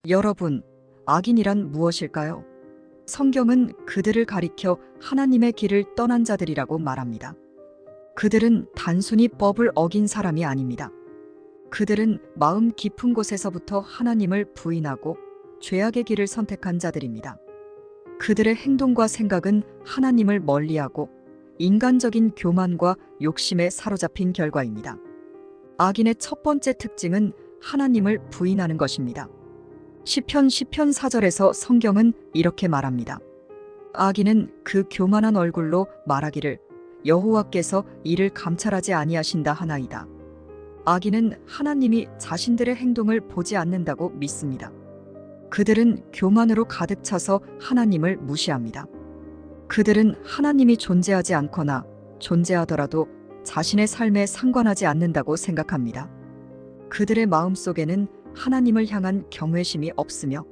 여러분, 악인이란 무엇일까요? 성경은 그들을 가리켜 하나님의 길을 떠난 자들이라고 말합니다. 그들은 단순히 법을 어긴 사람이 아닙니다. 그들은 마음 깊은 곳에서부터 하나님을 부인하고 죄악의 길을 선택한 자들입니다. 그들의 행동과 생각은 하나님을 멀리하고 인간적인 교만과 욕심에 사로잡힌 결과입니다. 악인의 첫 번째 특징은 하나님을 부인하는 것입니다. 시편 4절에서 성경은 이렇게 말합니다. 악인은 그 교만한 얼굴로 말하기를 여호와께서 이를 감찰하지 아니하신다 하나이다. 악인은 하나님이 자신들의 행동을 보지 않는다고 믿습니다. 그들은 교만으로 가득 차서 하나님을 무시합니다. 그들은 하나님이 존재하지 않거나 존재하더라도 자신의 삶에 상관하지 않는다고 생각합니다. 그들의 마음속에는 하나님을 향한 경외심이 없으며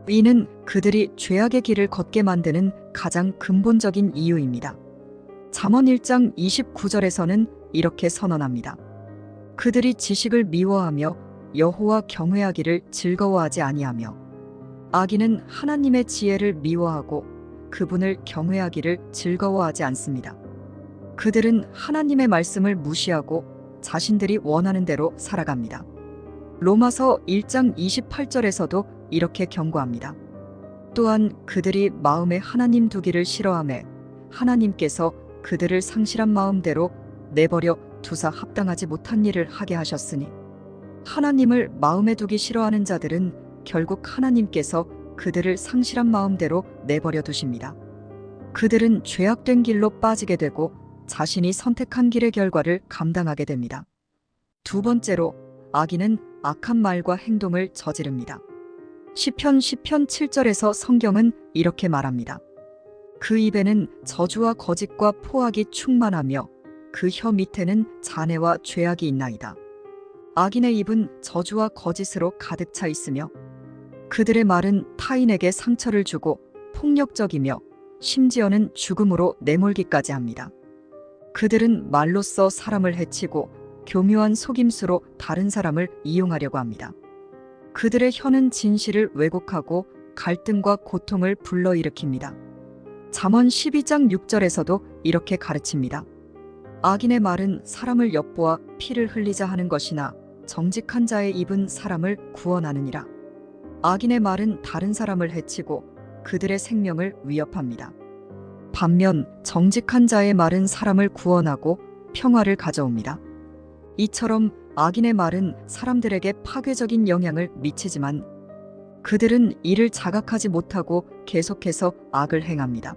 이는 그들이 죄악의 길을 걷게 만드는 가장 근본적인 이유입니다. 잠언 1장 29절에서는 이렇게 선언합니다. 그들이 지식을 미워하며 여호와 경외하기를 즐거워하지 아니하며 악인은 하나님의 지혜를 미워하고 그분을 경외하기를 즐거워하지 않습니다. 그들은 하나님의 말씀을 무시하고 자신들이 원하는 대로 살아갑니다. 로마서 1장 28절에서도 이렇게 경고합니다. 또한 그들이 마음에 하나님 두기를 싫어하매 하나님께서 그들을 상실한 마음대로 내버려 두사 합당하지 못한 일을 하게 하셨으니 하나님을 마음에 두기 싫어하는 자들은 결국 하나님께서 그들을 상실한 마음대로 내버려 두십니다. 그들은 죄악된 길로 빠지게 되고 자신이 선택한 길의 결과를 감당하게 됩니다. 두 번째로 악인은 악한 말과 행동을 저지릅니다. 시편 7절에서 성경은 이렇게 말합니다. 그 입에는 저주와 거짓과 포악이 충만하며 그 혀 밑에는 잔해와 죄악이 있나이다. 악인의 입은 저주와 거짓으로 가득 차 있으며 그들의 말은 타인에게 상처를 주고 폭력적이며 심지어는 죽음으로 내몰기까지 합니다. 그들은 말로써 사람을 해치고 교묘한 속임수로 다른 사람을 이용하려고 합니다. 그들의 혀는 진실을 왜곡하고 갈등과 고통을 불러일으킵니다. 잠언 12장 6절에서도 이렇게 가르칩니다. 악인의 말은 사람을 엿보아 피를 흘리자 하는 것이나 정직한 자의 입은 사람을 구원하느니라. 악인의 말은 다른 사람을 해치고 그들의 생명을 위협합니다. 반면 정직한 자의 말은 사람을 구원하고 평화를 가져옵니다. 이처럼 악인의 말은 사람들에게 파괴적인 영향을 미치지만 그들은 이를 자각하지 못하고 계속해서 악을 행합니다.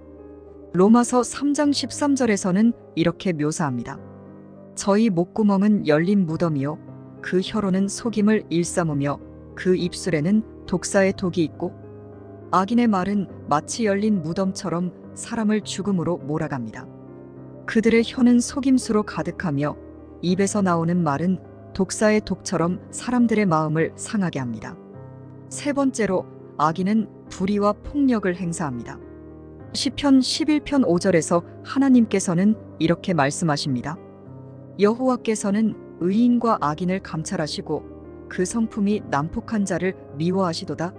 로마서 3장 13절에서는 이렇게 묘사합니다. 저희 목구멍은 열린 무덤이요 그 혀로는 속임을 일삼으며 그 입술에는 독사의 독이 있고 악인의 말은 마치 열린 무덤처럼 사람을 죽음으로 몰아갑니다. 그들의 혀는 속임수로 가득하며 입에서 나오는 말은 독사의 독처럼 사람들의 마음을 상하게 합니다. 세 번째로 악인은 불의와 폭력을 행사합니다. 시편 11편 5절에서 하나님께서는 이렇게 말씀하십니다. 여호와께서는 의인과 악인을 감찰하시고 그 성품이 난폭한 자를 미워하시도다.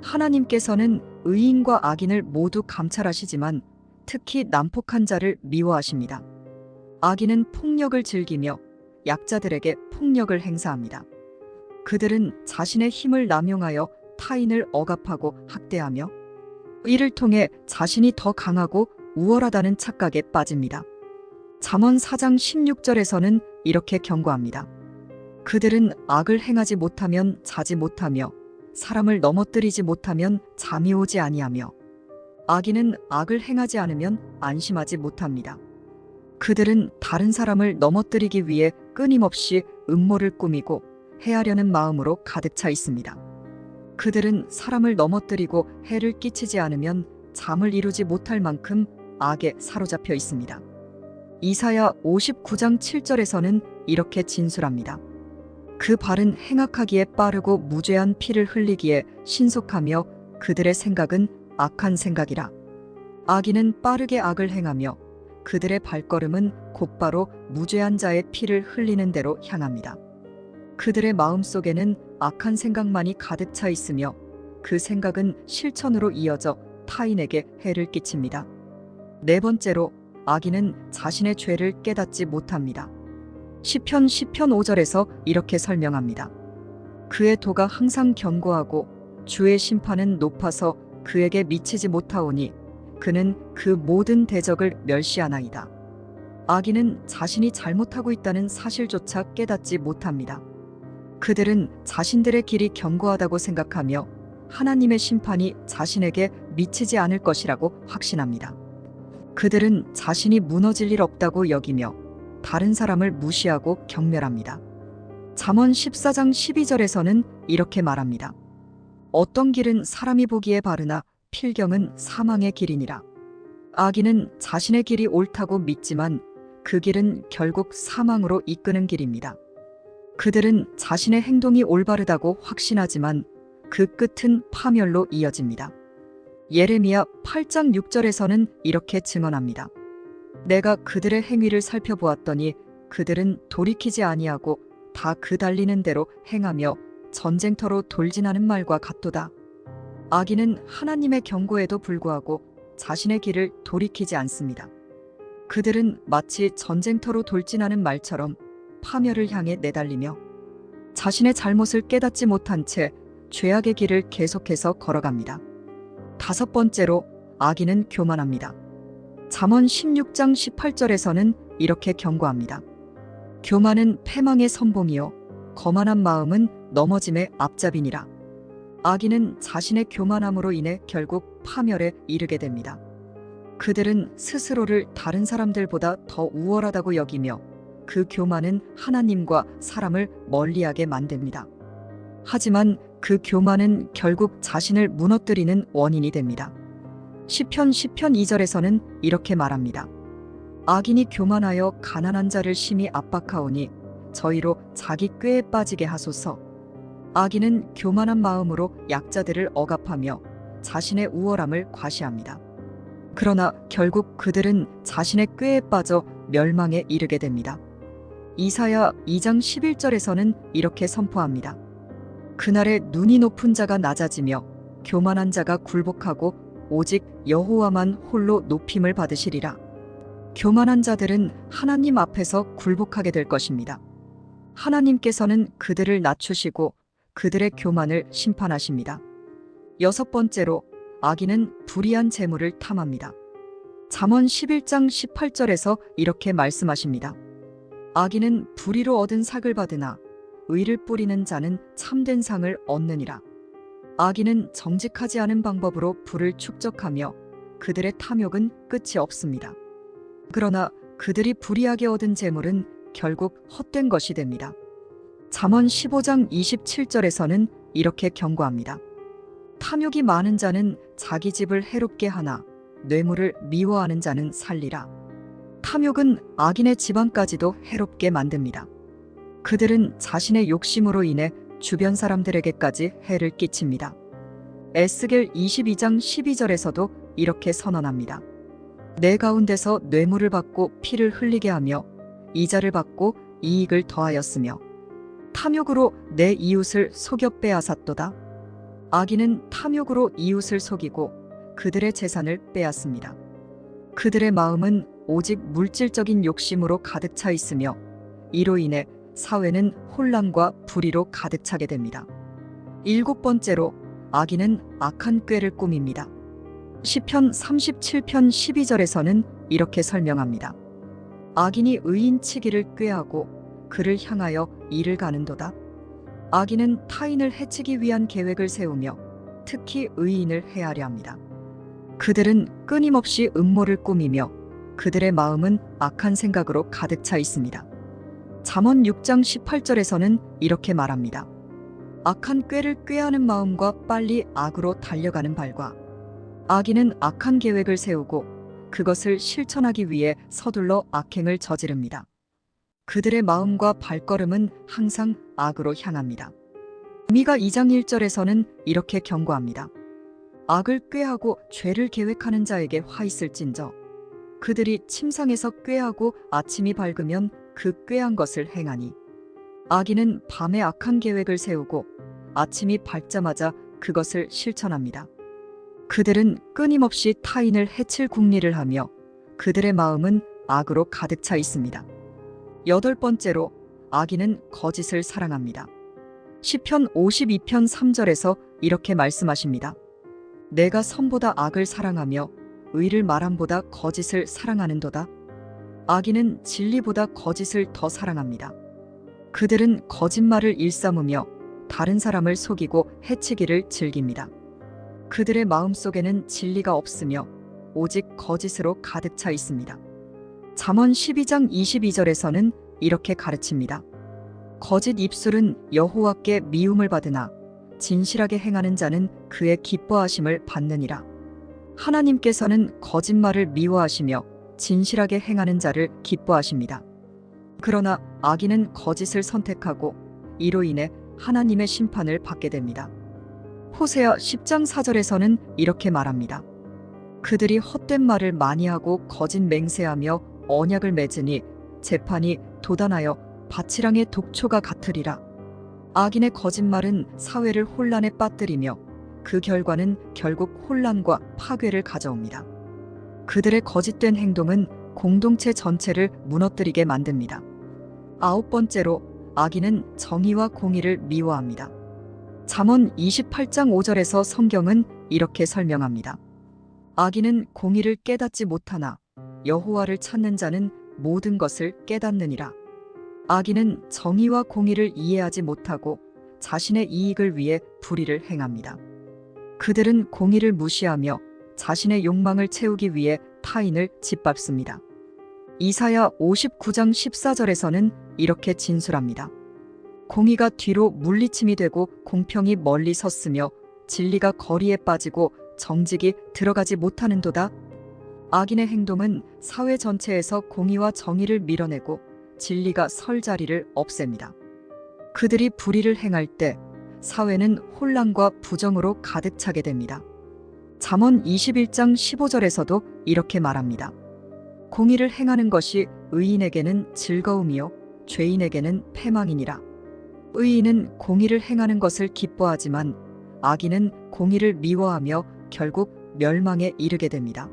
하나님께서는 의인과 악인을 모두 감찰하시지만 특히 난폭한 자를 미워하십니다. 악인은 폭력을 즐기며 약자들에게 폭력을 행사합니다. 그들은 자신의 힘을 남용하여 타인을 억압하고 학대하며 이를 통해 자신이 더 강하고 우월하다는 착각에 빠집니다. 잠언 4장 16절에서는 이렇게 경고합니다. 그들은 악을 행하지 못하면 자지 못하며 사람을 넘어뜨리지 못하면 잠이 오지 아니하며 악인은 악을 행하지 않으면 안심하지 못합니다. 그들은 다른 사람을 넘어뜨리기 위해 끊임없이 음모를 꾸미고 해하려는 마음으로 가득 차 있습니다. 그들은 사람을 넘어뜨리고 해를 끼치지 않으면 잠을 이루지 못할 만큼 악에 사로잡혀 있습니다. 이사야 59장 7절에서는 이렇게 진술합니다. 그 발은 행악하기에 빠르고 무죄한 피를 흘리기에 신속하며 그들의 생각은 악한 생각이라. 악인은 빠르게 악을 행하며 그들의 발걸음은 곧바로 무죄한 자의 피를 흘리는 대로 향합니다. 그들의 마음속에는 악한 생각만이 가득 차 있으며 그 생각은 실천으로 이어져 타인에게 해를 끼칩니다. 네 번째로 악인은 자신의 죄를 깨닫지 못합니다. 시편 5절에서 이렇게 설명합니다. 그의 도가 항상 견고하고 주의 심판은 높아서 그에게 미치지 못하오니 그는 그 모든 대적을 멸시하나이다. 악인은 자신이 잘못하고 있다는 사실조차 깨닫지 못합니다. 그들은 자신들의 길이 견고하다고 생각하며 하나님의 심판이 자신에게 미치지 않을 것이라고 확신합니다. 그들은 자신이 무너질 일 없다고 여기며 다른 사람을 무시하고 경멸합니다. 잠언 14장 12절에서는 이렇게 말합니다. 어떤 길은 사람이 보기에 바르나 필경은 사망의 길이니라. 악인은 자신의 길이 옳다고 믿지만 그 길은 결국 사망으로 이끄는 길입니다. 그들은 자신의 행동이 올바르다고 확신하지만 그 끝은 파멸로 이어집니다. 예레미야 8장 6절에서는 이렇게 증언합니다. 내가 그들의 행위를 살펴보았더니 그들은 돌이키지 아니하고 다 그 달리는 대로 행하며 전쟁터로 돌진하는 말과 같도다. 악인은 하나님의 경고에도 불구하고 자신의 길을 돌이키지 않습니다. 그들은 마치 전쟁터로 돌진하는 말처럼 파멸을 향해 내달리며 자신의 잘못을 깨닫지 못한 채 죄악의 길을 계속해서 걸어갑니다. 다섯 번째로 악인은 교만합니다. 잠언 16장 18절에서는 이렇게 경고합니다. 교만은 패망의 선봉이요 거만한 마음은 넘어짐의 앞잡이니라. 악인은 자신의 교만함으로 인해 결국 파멸에 이르게 됩니다. 그들은 스스로를 다른 사람들보다 더 우월하다고 여기며 그 교만은 하나님과 사람을 멀리하게 만듭니다. 하지만 그 교만은 결국 자신을 무너뜨리는 원인이 됩니다. 시편 2절에서는 이렇게 말합니다. 악인이 교만하여 가난한 자를 심히 압박하오니 저희로 자기 꾀에 빠지게 하소서. 악인은 교만한 마음으로 약자들을 억압하며 자신의 우월함을 과시합니다. 그러나 결국 그들은 자신의 꾀에 빠져 멸망에 이르게 됩니다. 이사야 2장 11절에서는 이렇게 선포합니다. 그날에 눈이 높은 자가 낮아지며 교만한 자가 굴복하고 오직 여호와만 홀로 높임을 받으시리라. 교만한 자들은 하나님 앞에서 굴복하게 될 것입니다. 하나님께서는 그들을 낮추시고 그들의 교만을 심판하십니다. 여섯 번째로 악인은 불의한 재물을 탐합니다. 잠언 11장 18절에서 이렇게 말씀하십니다. 악인은 불의로 얻은 삭을 받으나 의를 뿌리는 자는 참된 상을 얻느니라. 악인은 정직하지 않은 방법으로 부를 축적하며 그들의 탐욕은 끝이 없습니다. 그러나 그들이 불의하게 얻은 재물은 결국 헛된 것이 됩니다. 잠언 15장 27절에서는 이렇게 경고합니다. 탐욕이 많은 자는 자기 집을 해롭게 하나 뇌물을 미워하는 자는 살리라. 탐욕은 악인의 집안까지도 해롭게 만듭니다. 그들은 자신의 욕심으로 인해 주변 사람들에게까지 해를 끼칩니다. 에스겔 22장 12절에서도 이렇게 선언합니다. 내 가운데서 뇌물을 받고 피를 흘리게 하며 이자를 받고 이익을 더하였으며 탐욕으로 내 이웃을 속여 빼앗았도다. 악인은 탐욕으로 이웃을 속이고 그들의 재산을 빼앗습니다. 그들의 마음은 오직 물질적인 욕심으로 가득 차 있으며 이로 인해 사회는 혼란과 불의로 가득 차게 됩니다. 일곱 번째로 악인은 악한 꾀를 꾸밉니다. 시편 37편 12절에서는 이렇게 설명합니다. 악인이 의인치기를 꾀하고 그를 향하여 이를 가는도다. 악인은 타인을 해치기 위한 계획을 세우며 특히 의인을 해하려 합니다. 그들은 끊임없이 음모를 꾸미며 그들의 마음은 악한 생각으로 가득 차 있습니다. 잠언 6장 18절에서는 이렇게 말합니다. 악한 꾀를 꾀하는 마음과 빨리 악으로 달려가는 발과 악인은 악한 계획을 세우고 그것을 실천하기 위해 서둘러 악행을 저지릅니다. 그들의 마음과 발걸음은 항상 악으로 향합니다. 미가 2장 1절에서는 이렇게 경고합니다. 악을 꾀하고 죄를 계획하는 자에게 화 있을진저 그들이 침상에서 꾀하고 아침이 밝으면 그 꾀한 것을 행하니 악인은 밤에 악한 계획을 세우고 아침이 밝자마자 그것을 실천합니다. 그들은 끊임없이 타인을 해칠 궁리를 하며 그들의 마음은 악으로 가득 차 있습니다. 8번째로 악인은 거짓을 사랑합니다. 시편 52편 3절에서 이렇게 말씀하십니다. 내가 선보다 악을 사랑하며 의를 말함보다 거짓을 사랑하는도다. 악인은 진리보다 거짓을 더 사랑합니다. 그들은 거짓말을 일삼으며 다른 사람을 속이고 해치기를 즐깁니다. 그들의 마음속에는 진리가 없으며 오직 거짓으로 가득 차 있습니다. 잠언 12장 22절에서는 이렇게 가르칩니다. 거짓 입술은 여호와께 미움을 받으나 진실하게 행하는 자는 그의 기뻐하심을 받느니라. 하나님께서는 거짓말을 미워하시며 진실하게 행하는 자를 기뻐하십니다. 그러나 악인은 거짓을 선택하고 이로 인해 하나님의 심판을 받게 됩니다. 호세아 10장 4절에서는 이렇게 말합니다. 그들이 헛된 말을 많이 하고 거짓 맹세하며 언약을 맺으니 재판이 도단하여 밭이랑의 독초가 같으리라. 악인의 거짓말은 사회를 혼란에 빠뜨리며 그 결과는 결국 혼란과 파괴를 가져옵니다. 그들의 거짓된 행동은 공동체 전체를 무너뜨리게 만듭니다. 9번째로 악인은 정의와 공의를 미워합니다. 잠언 28장 5절에서 성경은 이렇게 설명합니다. 악인은 공의를 깨닫지 못하나 여호와를 찾는 자는 모든 것을 깨닫느니라. 악인은 정의와 공의를 이해하지 못하고 자신의 이익을 위해 불의를 행합니다. 그들은 공의를 무시하며 자신의 욕망을 채우기 위해 타인을 짓밟습니다. 이사야 59장 14절에서는 이렇게 진술합니다. 공의가 뒤로 물리침이 되고 공평이 멀리 섰으며 진리가 거리에 빠지고 정직이 들어가지 못하는도다. 악인의 행동은 사회 전체에서 공의와 정의를 밀어내고 진리가 설 자리를 없앱니다. 그들이 불의를 행할 때 사회는 혼란과 부정으로 가득 차게 됩니다. 잠언 21장 15절에서도 이렇게 말합니다. 공의를 행하는 것이 의인에게는 즐거움이요 죄인에게는 패망이니라. 의인은 공의를 행하는 것을 기뻐하지만 악인은 공의를 미워하며 결국 멸망에 이르게 됩니다.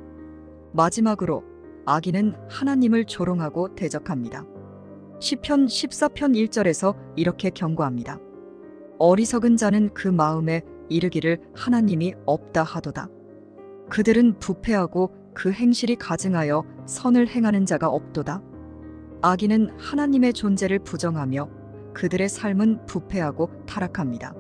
마지막으로 악인은 하나님을 조롱하고 대적합니다. 시편 14편 1절에서 이렇게 경고합니다. 어리석은 자는 그 마음에 이르기를 하나님이 없다 하도다. 그들은 부패하고 그 행실이 가증하여 선을 행하는 자가 없도다. 악인은 하나님의 존재를 부정하며 그들의 삶은 부패하고 타락합니다.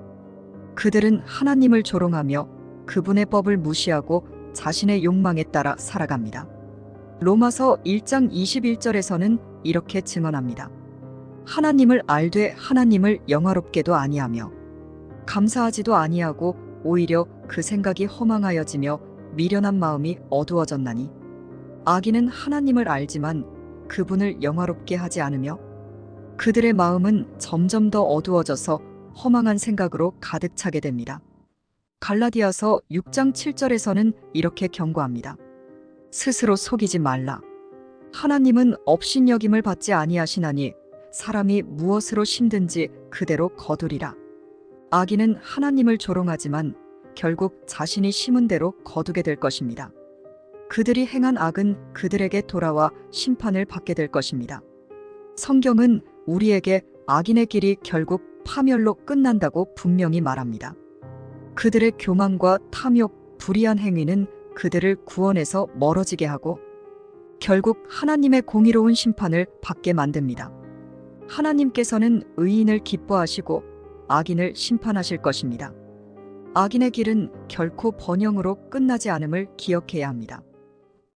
그들은 하나님을 조롱하며 그분의 법을 무시하고 자신의 욕망에 따라 살아갑니다. 로마서 1장 21절에서는 이렇게 증언합니다. 하나님을 알되 하나님을 영화롭게도 아니하며 감사하지도 아니하고 오히려 그 생각이 허망하여지며 미련한 마음이 어두워졌나니 악인은 하나님을 알지만 그분을 영화롭게 하지 않으며 그들의 마음은 점점 더 어두워져서 허망한 생각으로 가득 차게 됩니다. 갈라디아서 6장 7절에서는 이렇게 경고합니다. 스스로 속이지 말라. 하나님은 업신여김을 받지 아니하시나니 사람이 무엇으로 심든지 그대로 거두리라. 악인은 하나님을 조롱하지만 결국 자신이 심은 대로 거두게 될 것입니다. 그들이 행한 악은 그들에게 돌아와 심판을 받게 될 것입니다. 성경은 우리에게 악인의 길이 결국 파멸로 끝난다고 분명히 말합니다. 그들의 교만과 탐욕, 불의한 행위는 그들을 구원에서 멀어지게 하고 결국 하나님의 공의로운 심판을 받게 만듭니다. 하나님께서는 의인을 기뻐하시고 악인을 심판하실 것입니다. 악인의 길은 결코 번영으로 끝나지 않음을 기억해야 합니다.